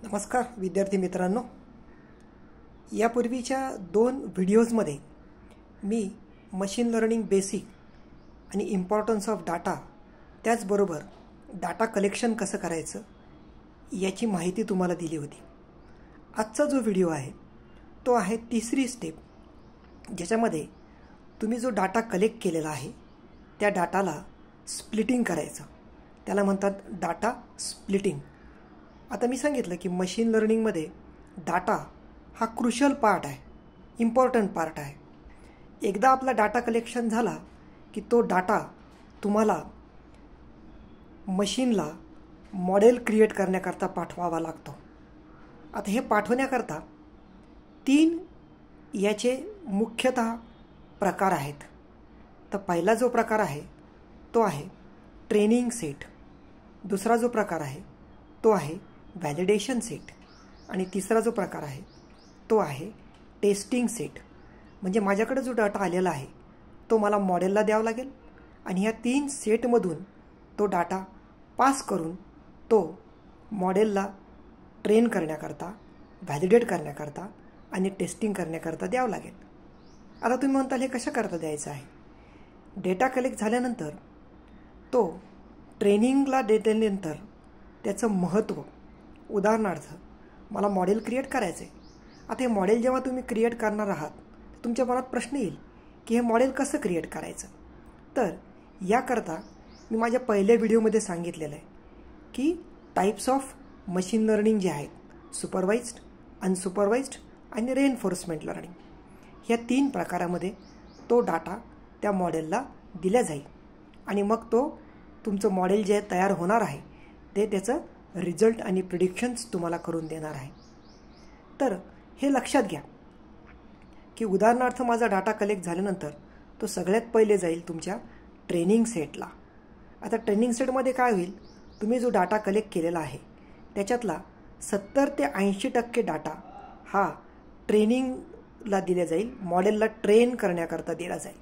नमस्कार विद्यार्थी मित्रांनो, यापूर्वीच्या 2 व्हिडिओजमध्ये मी मशीन लर्निंग बेसिक आणि इम्पॉर्टन्स ऑफ डाटा त्याचबरोबर डाटा कलेक्शन कसं करायचं याची माहिती तुम्हाला दिली होती. आजचा जो व्हिडिओ आहे तो आहे तिसरी स्टेप, ज्याच्यामध्ये तुम्ही जो डाटा कलेक्ट केलेला आहे त्या डाटाला स्प्लिटिंग करायचं. त्याला म्हणतात डाटा स्प्लिटिंग. आता मी सांगितलं की मशीन लर्निंगमध्ये डाटा हा क्रुशल पार्ट आहे, इम्पॉर्टंट पार्ट आहे. एकदा आपला डाटा कलेक्शन झाला की तो डाटा तुम्हाला मशीनला मॉडेल क्रिएट करण्याकरता पाठवावा लागतो. आता हे पाठवण्याकरता 3 याचे मुख्यतः प्रकार आहेत. तर पहिला जो प्रकार आहे तो आहे ट्रेनिंग सेट, दुसरा जो प्रकार आहे तो आहे व्हॅलिडेशन सेट आणि तिसरा जो प्रकार आहे तो आहे टेस्टिंग सेट. म्हणजे माझ्याकडे जो डाटा आलेला आहे तो मला मॉडेलला द्यावा लागेल आणि ह्या 3 सेटमधून तो डाटा पास करून तो मॉडेलला ट्रेन करण्याकरता, व्हॅलिडेट करण्याकरता आणि टेस्टिंग करण्याकरता द्यावं लागेल. आता तुम्ही म्हणताल हे कशा करता द्यायचं आहे. डेटा कलेक्ट झाल्यानंतर तो ट्रेनिंगला दिल्यानंतर त्याचं महत्त्व, उदाहरणार्थ मला मॉडेल क्रिएट करायचं आहे. आता हे मॉडेल जेव्हा तुम्ही क्रिएट करणार आहात तुमच्या मनात प्रश्न येईल की हे मॉडेल कसं क्रिएट करायचं. तर याकरता मी माझ्या पहिल्या व्हिडिओमध्ये सांगितलेलं आहे की टाईप्स ऑफ मशीन लर्निंग जे आहेत, सुपरवाइज्ड, अनसुपरवाइज्ड आणि रेनफोर्समेंट लर्निंग, ह्या 3 प्रकारामध्ये तो डाटा त्या मॉडेलला दिला जाईल आणि मग तो तुमचं मॉडेल जे तयार होणार आहे ते त्याचं रिझल्ट आणि प्रिडिक्शन्स तुम्हाला करून देणार आहे. तर हे लक्षात घ्या की उदाहरणार्थ माझा डाटा कलेक्ट झाल्यानंतर तो सगळ्यात पहिले जाईल तुमच्या ट्रेनिंग सेटला. आता ट्रेनिंग सेटमध्ये काय होईल, तुम्ही जो डाटा कलेक्ट केलेला आहे त्याच्यातला 70 ते 80% डाटा हा ट्रेनिंगला दिला जाईल, मॉडेलला ट्रेन करण्याकरता दिला जाईल.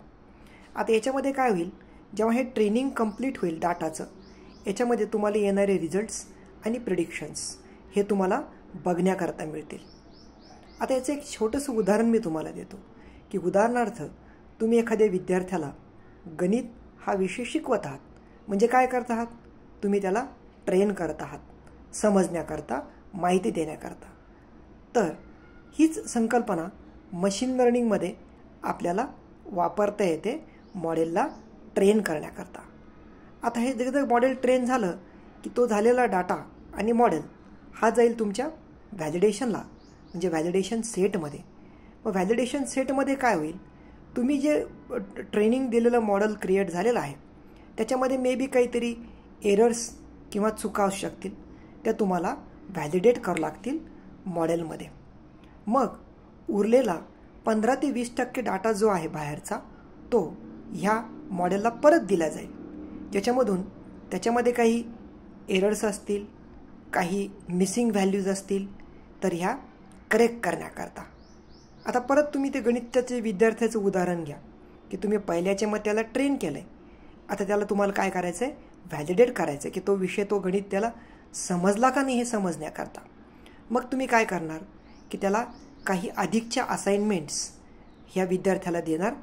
आता याच्यामध्ये काय होईल, जेव्हा हे ट्रेनिंग कंप्लीट होईल डाटाचं, याच्यामध्ये तुम्हाला येणारे रिझल्ट्स आणि प्रिडिक्शन्स हे तुम्हाला बघण्याकरता मिळतील. आता याचं एक छोटंसं उदाहरण मी तुम्हाला देतो की उदाहरणार्थ तुम्ही एखाद्या विद्यार्थ्याला गणित हा विषय शिकवत आहात. म्हणजे काय करत आहात, तुम्ही त्याला ट्रेन करत आहात, समजण्याकरता, माहिती देण्याकरता. तर हीच संकल्पना मशीन लर्निंगमध्ये आपल्याला वापरता येते मॉडेलला ट्रेन करण्याकरता. आता हे जर मॉडेल ट्रेन झालं की तो झालेला डाटा आणि मॉडेल हा जाईल तुमच्या व्हॅलिडेशनला, म्हणजे व्हॅलिडेशन सेटमध्ये. मग व्हॅलिडेशन सेटमध्ये काय होईल, तुम्ही जे ट्रेनिंग दिलेलं मॉडेल क्रिएट झालेलं आहे त्याच्यामध्ये मे बी काहीतरी एरर्स किंवा चुका असू शकतील, त्या तुम्हाला व्हॅलिडेट करावं लागतील मॉडेलमध्ये. मग उरलेला 15 ते 20% डाटा जो आहे बाहेरचा तो ह्या मॉडेलला परत दिला जाईल, ज्याच्यामधून त्याच्यामध्ये काही एरर्स असतील, काही मिसिंग व्हॅल्यूज असतील, तर ह्या करेक्ट करण्याकरता. आता परत तुम्ही ते गणिताचे विद्यार्थ्याचं उदाहरण घ्या की तुम्ही पहिल्याच्या मग त्याला ट्रेन केलं आहे. आता त्याला तुम्हाला काय करायचं आहे, व्हॅलिडेट करायचं आहे की तो विषय, तो गणित त्याला समजला का नाही हे समजण्याकरता. मग तुम्ही काय करणार की त्याला काही अधिकच्या असाइनमेंट्स ह्या विद्यार्थ्याला देणार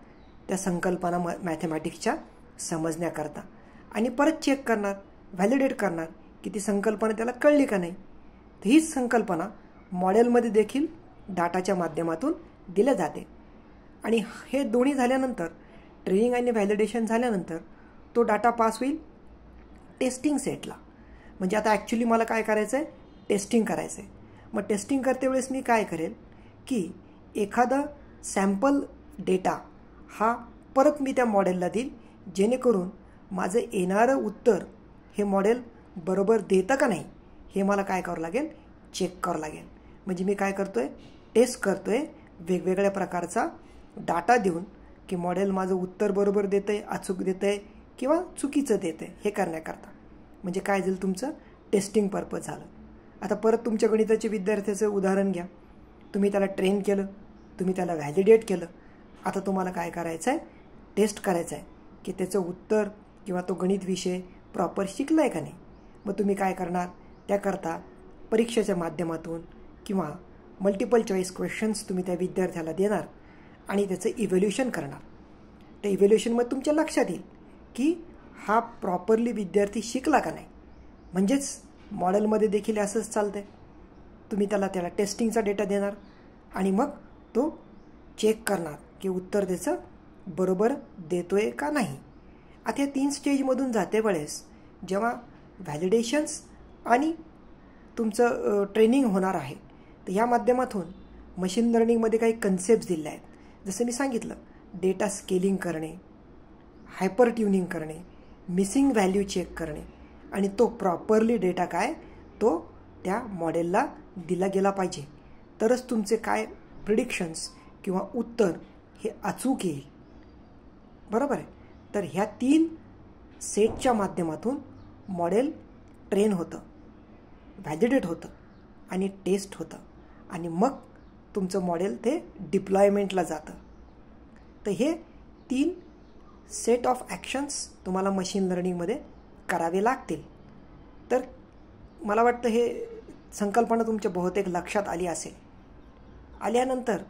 त्या संकल्पना मॅथमॅटिक्सच्या समजण्याकरता आणि परत चेक करणार, व्हॅलिडेट करणार की ती संकल्पना त्याला कळली का नाही. तर हीच संकल्पना मॉडेलमध्ये देखील डाटाच्या माध्यमातून दिल्या जाते. आणि हे दोन्ही झाल्यानंतर, ट्रेनिंग आणि व्हॅलिडेशन झाल्यानंतर तो डाटा पास होईल टेस्टिंग सेटला. म्हणजे आता ॲक्च्युली मला काय करायचं आहे, टेस्टिंग करायचं आहे. मग टेस्टिंग करते वेळेस मी काय करेल की एखादा सॅम्पल डेटा हा परत मी त्या मॉडेलला देईल, जेणेकरून माझं येणारं उत्तर हे मॉडेल बरोबर देतं का नाही हे मला काय करावं लागेल, चेक करावं लागेल. म्हणजे मी काय करतो आहे, टेस्ट करतो आहे वेगवेगळ्या प्रकारचा डाटा देऊन की मॉडेल माझं उत्तर बरोबर देतं आहे, अचूक देतं आहे किंवा चुकीचं देतं आहे, हे करण्याकरता. म्हणजे काय झालं, तुमचं टेस्टिंग पर्पज झालं. आता परत तुमच्या गणिताच्या विद्यार्थ्याचं उदाहरण घ्या. तुम्ही त्याला ट्रेन केलं, तुम्ही त्याला व्हॅलिडेट केलं. आता तुम्हाला काय करायचं आहे, टेस्ट करायचं आहे की त्याचं उत्तर किंवा तो गणित विषय प्रॉपर शिकला आहे का नाही. मग तुम्ही काय करणार, त्याकरता परीक्षेच्या माध्यमातून किंवा मल्टिपल चॉईस क्वेश्चन्स तुम्ही त्या विद्यार्थ्याला देणार आणि त्याचं इव्हॅल्युएशन करणार. त्या इव्हॅल्युएशनमध्ये तुमच्या लक्षात येईल की हा प्रॉपरली विद्यार्थी शिकला का नाही. म्हणजेच मॉडेलमध्ये देखील असंच चालतं आहे. तुम्ही त्याला टेस्टिंगचा डेटा देणार आणि मग तो चेक करणार की उत्तर त्याचं बरोबर देतोय का नाही. आता या 3 स्टेजमधून जाते वेळेस जेव्हा व्हॅलिडेशन्स आणि तुमचं ट्रेनिंग होणार आहे, तर या माध्यमातून मशीन लर्निंगमध्ये काही कन्सेप्ट दिल्या आहेत. जसं मी सांगितलं, डेटा स्केलिंग करणे, हायपर ट्युनिंग करणे, मिसिंग व्हॅल्यू चेक करणे आणि तो प्रॉपरली डेटा काय तो त्या मॉडेलला दिला गेला पाहिजे. तरच तुमचे काय प्रिडिक्शन्स किंवा उत्तर हे अचूक येईल. बरोबर आहे. तर ह्या 3 सेटच्या माध्यमातून मॉडेल ट्रेन होतं, व्हॅलिडेट होतं आणि टेस्ट होतं आणि मग तुमचं मॉडेल ते डिप्लॉयमेंटला जातं. तर हे 3 सेट ऑफ ॲक्शन्स तुम्हाला मशीन लर्निंगमध्ये करावे लागतील. तर मला वाटतं हे संकल्पना तुमच्या बहुतेक लक्षात आली असेल. आल्यानंतर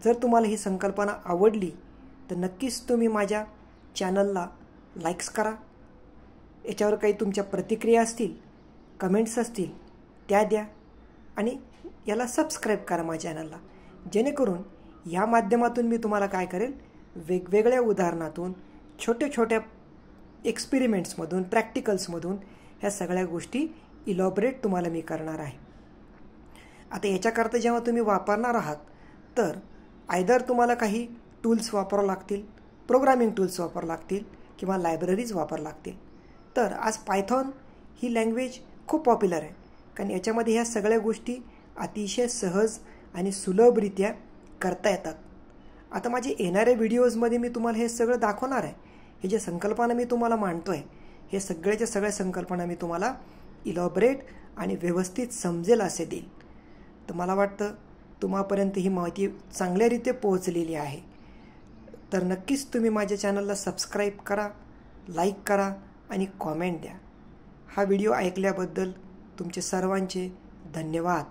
जर तुम्हाला ही संकल्पना आवडली तर नक्कीच तुम्ही माझ्या चॅनलला लाईक्स करा. याच्यावर काही तुमच्या प्रतिक्रिया असतील, कमेंट्स असतील त्या द्या आणि याला सबस्क्राईब करा माझ्या चॅनलला. जेणेकरून या माध्यमातून मी तुम्हाला काय करेल, वेगवेगळ्या उदाहरणातून छोट्या छोट्या एक्सपेरिमेंट्समधून प्रॅक्टिकल्समधून ह्या सगळ्या गोष्टी इलॉबरेट तुम्हाला मी करणार आहे. आता याच्याकरता जेव्हा तुम्ही वापरणार आहात तर आयदर तुम्हाला काही टूल्स वापरावं लागतील, प्रोग्रामिंग टूल्स वापरावं लागतील किंवा लायब्ररीज वापरावं लागतील. तर आज पायथॉन ही लँग्वेज खूप पॉप्युलर आहे, कारण याच्यामध्ये ह्या सगळ्या गोष्टी अतिशय सहज आणि सुलभरित्या करता येतात. आता माझे येणाऱ्या व्हिडिओजमध्ये मी तुम्हाला हे सगळं दाखवणार आहे. हे जे संकल्पना मी तुम्हाला मांडतो आहे, हे सगळ्याच्या सगळ्या संकल्पना मी तुम्हाला इलॉबरेट आणि व्यवस्थित समजेल असे देईल. तर मला वाटतं तुम्हापर्यंत ही माहिती चांगल्यारीत्या पोहोचलेली आहे. तर नक्कीच तुम्ही माझ्या चॅनलला सबस्क्राईब करा, लाईक करा आणि कॉमेंट द्या. हा व्हिडिओ ऐकल्याबद्दल तुमचे सर्वांचे धन्यवाद.